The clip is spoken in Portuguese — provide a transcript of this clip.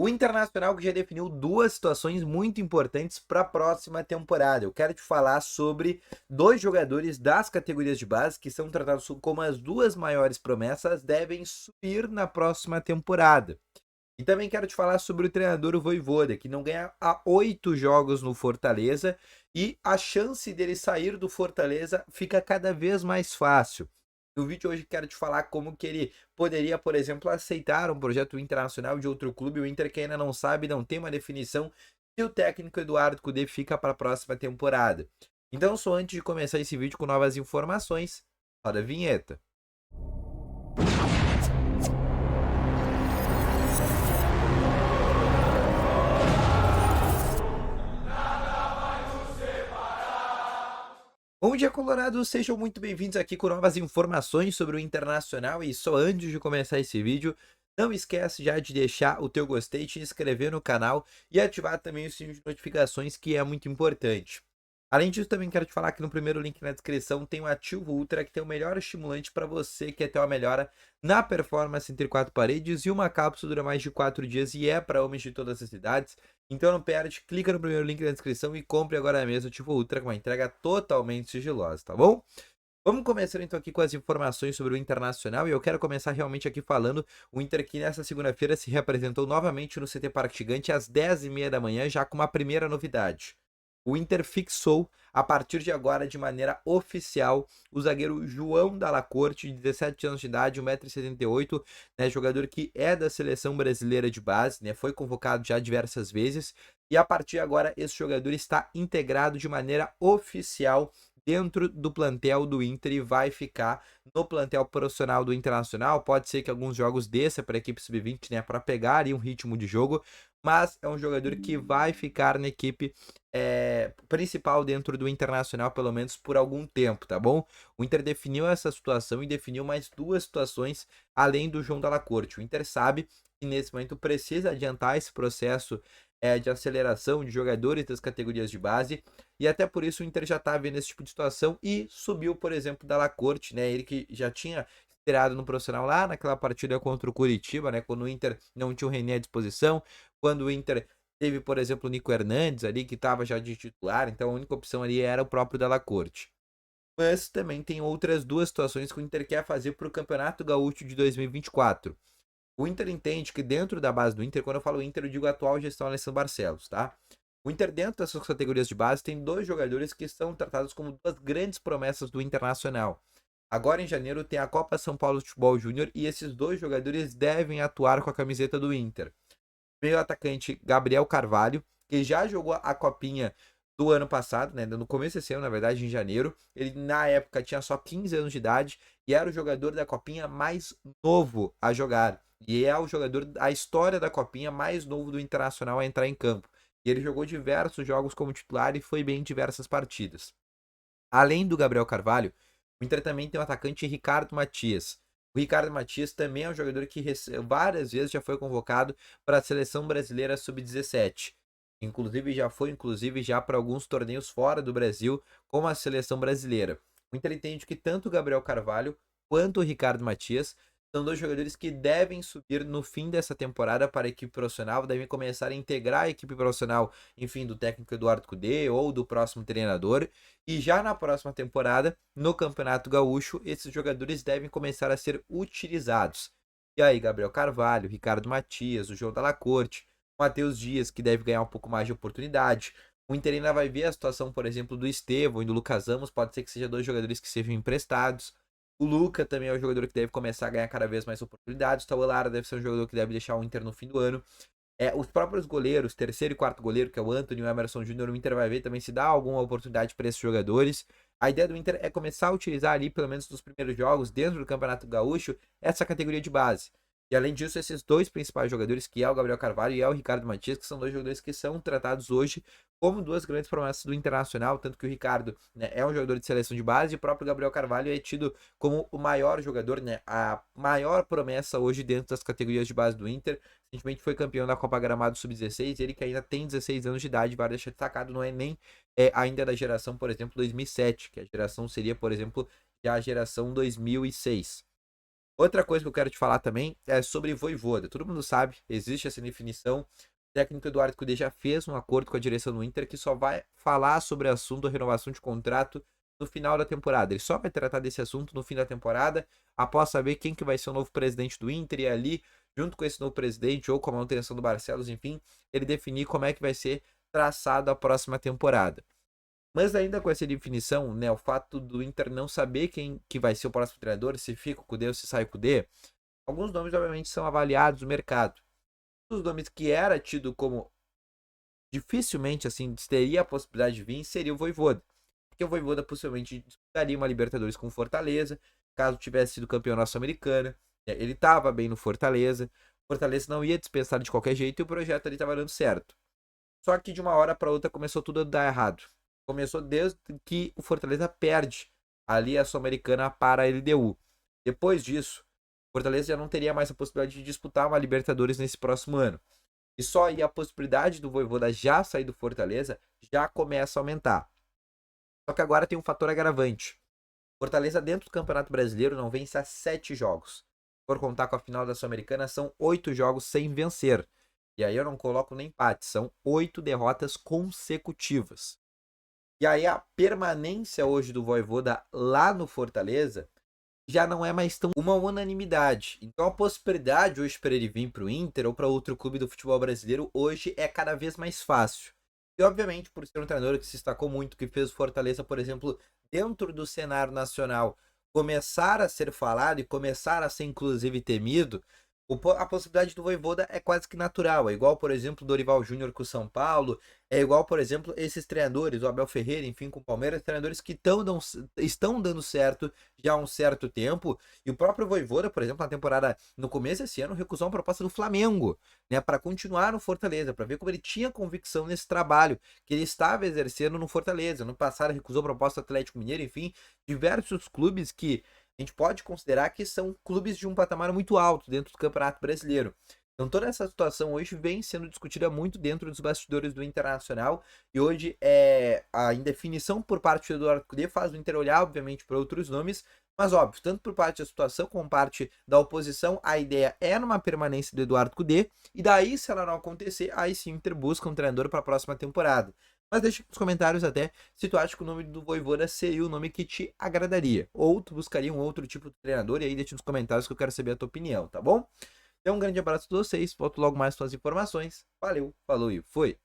O Internacional que já definiu duas situações muito importantes para a próxima temporada. Eu quero te falar sobre dois jogadores das categorias de base que são tratados como as duas maiores promessas devem subir na próxima temporada. E também quero te falar sobre o treinador o Vojvoda, que não ganha há 8 jogos no Fortaleza e a chance dele sair do Fortaleza fica cada vez mais fácil. No vídeo hoje quero te falar como que ele poderia, por exemplo, aceitar um projeto internacional de outro clube. O Inter que ainda não sabe, não tem uma definição se o técnico Eduardo Cudê fica para a próxima temporada. Então, só antes de começar esse vídeo com novas informações, roda a vinheta. Bom dia, Colorado! Sejam muito bem-vindos aqui com novas informações sobre o Internacional. E só antes de começar esse vídeo, não esquece já de deixar o teu gostei, te inscrever no canal e ativar também o sininho de notificações, que é muito importante. Além disso, também quero te falar que no primeiro link na descrição tem o Ativo Ultra, que tem o melhor estimulante para você que quer ter uma melhora na performance entre quatro paredes, e uma cápsula dura mais de 4 dias e é para homens de todas as idades. Então não perde, clica no primeiro link na descrição e compre agora mesmo o Ativo Ultra com uma entrega totalmente sigilosa, tá bom? Vamos começar então aqui com as informações sobre o Internacional, e eu quero começar realmente aqui falando o Inter que nessa segunda-feira se reapresentou novamente no CT Parque Gigante às 10h30 da manhã, já com uma primeira novidade. O Inter fixou, a partir de agora, de maneira oficial, o zagueiro João Dalla Corte, de 17 anos de idade, 1,78 m, né, jogador que é da seleção brasileira de base, né, foi convocado já diversas vezes, e a partir de agora esse jogador está integrado de maneira oficial dentro do plantel do Inter e vai ficar no plantel profissional do Internacional. Pode ser que alguns jogos desça para a equipe sub-20, né, para pegar ali um ritmo de jogo, mas é um jogador que vai ficar na equipe principal dentro do Internacional, pelo menos por algum tempo, tá bom? O Inter definiu essa situação e definiu mais duas situações além do João Dalla Corte. O Inter sabe que nesse momento precisa adiantar esse processo de aceleração de jogadores das categorias de base, e até por isso o Inter já está vendo esse tipo de situação e subiu, por exemplo, Dalla Corte, né? Ele que já tinha estreado no profissional lá naquela partida contra o Curitiba, né? Quando o Inter não tinha o René à disposição, quando o Inter teve, por exemplo, o Nico Hernandes ali, que estava já de titular, então a única opção ali era o próprio Dalla Corte. Mas também tem outras duas situações que o Inter quer fazer para o Campeonato Gaúcho de 2024. O Inter entende que dentro da base do Inter, quando eu falo Inter, eu digo a atual gestão Alessandro Barcelos, tá? O Inter, dentro das suas categorias de base, tem dois jogadores que são tratados como duas grandes promessas do Internacional. Agora, em janeiro, tem a Copa São Paulo de Futebol Júnior e esses dois jogadores devem atuar com a camiseta do Inter. Meio atacante Gabriel Carvalho, que já jogou a copinha do ano passado, né, no começo desse ano, na verdade, em janeiro. Ele, na época, tinha só 15 anos de idade e era o jogador da copinha mais novo a jogar. E é o jogador da história da copinha mais novo do Internacional a entrar em campo. E ele jogou diversos jogos como titular e foi bem em diversas partidas. Além do Gabriel Carvalho, o Inter também tem o atacante Ricardo Matias. O Ricardo Matias também é um jogador que várias vezes já foi convocado para a seleção brasileira sub-17. Inclusive já para alguns torneios fora do Brasil, como a seleção brasileira. O Inter entende que tanto o Gabriel Carvalho quanto o Ricardo Matias são dois jogadores que devem subir no fim dessa temporada para a equipe profissional, devem começar a integrar a equipe profissional, enfim, do técnico Eduardo Cudê ou do próximo treinador. E já na próxima temporada, no Campeonato Gaúcho, esses jogadores devem começar a ser utilizados. E aí, Gabriel Carvalho, Ricardo Matias, o João Dalla Corte, Matheus Dias, que deve ganhar um pouco mais de oportunidade. O Inter ainda vai ver a situação, por exemplo, do Estevão e do Lucas Ramos, pode ser que sejam dois jogadores que sejam emprestados. O Luca também é um jogador que deve começar a ganhar cada vez mais oportunidades. O Tauelara deve ser um jogador que deve deixar o Inter no fim do ano. Os próprios goleiros, terceiro e quarto goleiro, que é o Antony e o Emerson Júnior, o Inter vai ver também se dá alguma oportunidade para esses jogadores. A ideia do Inter é começar a utilizar ali, pelo menos nos primeiros jogos, dentro do Campeonato Gaúcho, essa categoria de base. E além disso, esses dois principais jogadores, que é o Gabriel Carvalho e é o Ricardo Matias, que são dois jogadores que são tratados hoje como duas grandes promessas do Internacional, tanto que o Ricardo, né, é um jogador de seleção de base e o próprio Gabriel Carvalho é tido como o maior jogador, né, a maior promessa hoje dentro das categorias de base do Inter. Recentemente foi campeão da Copa Gramado Sub-16, ele que ainda tem 16 anos de idade, vale deixar destacado, não é nem ainda da geração, por exemplo, 2007, que a geração seria, por exemplo, já a geração 2006. Outra coisa que eu quero te falar também é sobre Vojvoda. Todo mundo sabe, existe essa definição. O técnico Eduardo Cudê já fez um acordo com a direção do Inter que só vai falar sobre o assunto da renovação de contrato no final da temporada. Ele só vai tratar desse assunto no fim da temporada, após saber quem que vai ser o novo presidente do Inter e ali, junto com esse novo presidente ou com a manutenção do Barcelos, enfim, ele definir como é que vai ser traçado a próxima temporada. Mas ainda com essa definição, né, o fato do Inter não saber quem que vai ser o próximo treinador, se fica o Cudê ou se sai o Cudê, alguns nomes obviamente são avaliados no mercado. Os nomes que era tido como dificilmente assim teria a possibilidade de vir seria o Vojvoda, porque o Vojvoda possivelmente disputaria uma Libertadores com Fortaleza, caso tivesse sido campeão sul-americana. Ele estava bem no Fortaleza, Fortaleza não ia dispensar de qualquer jeito e o projeto ali estava dando certo. Só que de uma hora para outra começou tudo a dar errado. Começou desde que o Fortaleza perde ali a Sul-Americana para a LDU. Depois disso, o Fortaleza já não teria mais a possibilidade de disputar uma Libertadores nesse próximo ano. E só aí a possibilidade do Vojvoda já sair do Fortaleza já começa a aumentar. Só que agora tem um fator agravante. Fortaleza dentro do Campeonato Brasileiro não vence há 7 jogos. Se for contar com a final da Sul-Americana, são 8 jogos sem vencer. E aí eu não coloco nem empate, são 8 derrotas consecutivas. E aí a permanência hoje do Vojvoda lá no Fortaleza já não é mais tão uma unanimidade. Então a possibilidade hoje para ele vir para o Inter ou para outro clube do futebol brasileiro hoje é cada vez mais fácil. E obviamente por ser um treinador que se destacou muito, que fez o Fortaleza, por exemplo, dentro do cenário nacional, começar a ser falado e começar a ser inclusive temido, a possibilidade do Vojvoda é quase que natural. É igual, por exemplo, o Dorival Júnior com o São Paulo. É igual, por exemplo, esses treinadores, o Abel Ferreira, enfim, com o Palmeiras, treinadores que estão dando certo já há um certo tempo. E o próprio Vojvoda, por exemplo, na temporada, no começo desse ano, recusou uma proposta do Flamengo, né, para continuar no Fortaleza, para ver como ele tinha convicção nesse trabalho que ele estava exercendo no Fortaleza. No passado, recusou a proposta do Atlético Mineiro, enfim, diversos clubes que a gente pode considerar que são clubes de um patamar muito alto dentro do Campeonato Brasileiro. Então toda essa situação hoje vem sendo discutida muito dentro dos bastidores do Internacional e hoje a indefinição por parte do Eduardo Cudê faz o Inter olhar obviamente para outros nomes, mas óbvio, tanto por parte da situação como parte da oposição, a ideia é numa permanência do Eduardo Cudê e daí se ela não acontecer, aí sim o Inter busca um treinador para a próxima temporada. Mas deixa nos comentários até se tu acha que o nome do Vojvoda seria o nome que te agradaria. Ou tu buscaria um outro tipo de treinador. E aí deixa nos comentários que eu quero saber a tua opinião, tá bom? Então um grande abraço a todos vocês. Volto logo mais com as informações. Valeu, falou e fui!